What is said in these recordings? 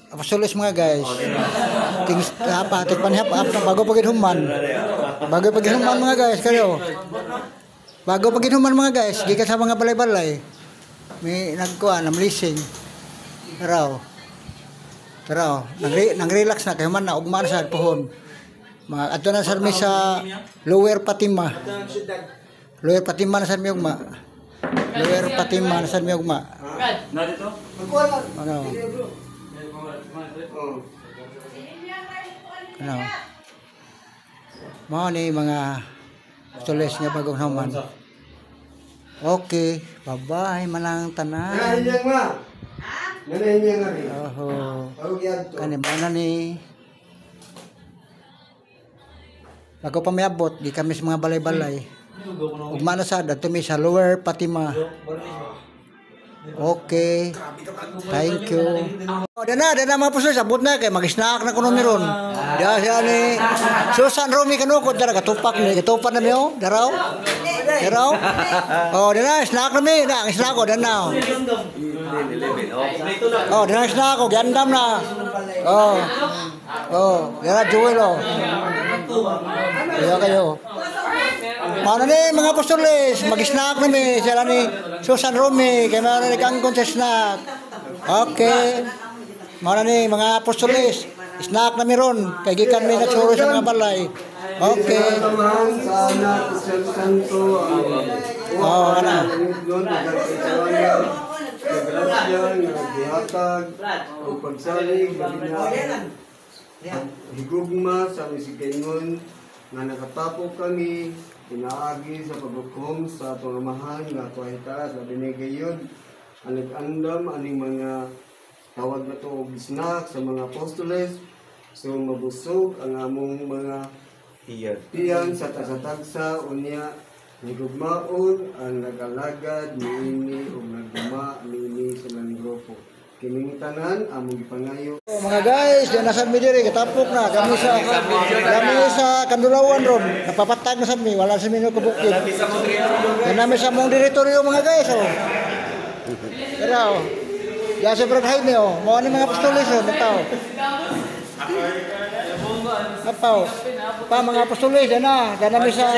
Apostoles mga guys. Tings apa panihap bago pagidhuman. Bago pagidhuman mga guys kayo. Bago pagidhuman mga guys, gikan sa mga balay-balay. May nagkuan, namlising. Taraw. Nang-relax na kay man na ugma sa pohon. Adto na sa Lower Patima. Lower Patima na sa miyugma. Lower Patima na sa miyugma. Na dito? Ano? Mga ni mga tulis nga bagong haman. Okay, bye-bye manang tanan. Nanay nga rin. Oho. Kani mana ni? Bago pa may abot, di kami sa mga balay-balay. Ugma na sa dato mi sa Lower Patima. Okay. Thank you. Oh, dana mga puso sabot na kay mag-snack na kuno meron. Dia siya ni Susan Romy kanukod dara katupak na mi oh, daraw. Oh, dana snack na mi, na snack ko dana. Oh, dana snack ko gandam na. Oh, dana Joel oh. Kayo. Mana ni mga apostoles, mag-snack na mi, sila ni Susan Romy, kaya mana ni kangkon sa snack. Okay. Mana ni mga apostoles, snack na mi ron, kaya gikan mi nagsuro sa mga balay. Okay. Oh, ano? Higugma sa misigayon nga nakatapo kami pinaagi sa paghukom sa pangamahan nga kwenta sa binigayon ang nag-andam aning mga tawag na to bisnak sa mga apostoles so mabusog ang among mga tiyan sa tagsa unya higugmaon ang nagalagad niini ug nagduma niini sa mga grupo kining tanan among gipangayo. Mga guys, diyan na sa mi diri katapok na kami sa Kandulawan ron. Napapatag na sa mi, wala sa mi no kabukid. Yan namin sa mong teritoryo mga guys oh. Pero ya sa Brad ni oh, mo ni mga apostoles oh, bitaw. Apaw. Pa mga apostoles na namin sa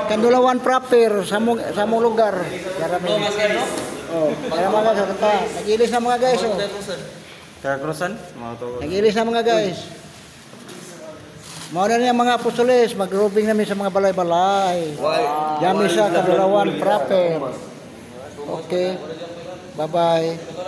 Kandulawan proper sa mong lugar. Yarami. Oh, kaya mga guys, nag-ilis na mga guys oh. Kagrusan? Nag-ilis na mga guys. Mauna niya mga apostoles, mag-roving namin sa mga balay-balay. Yami sa Kandulawan proper. Okay. Bye-bye.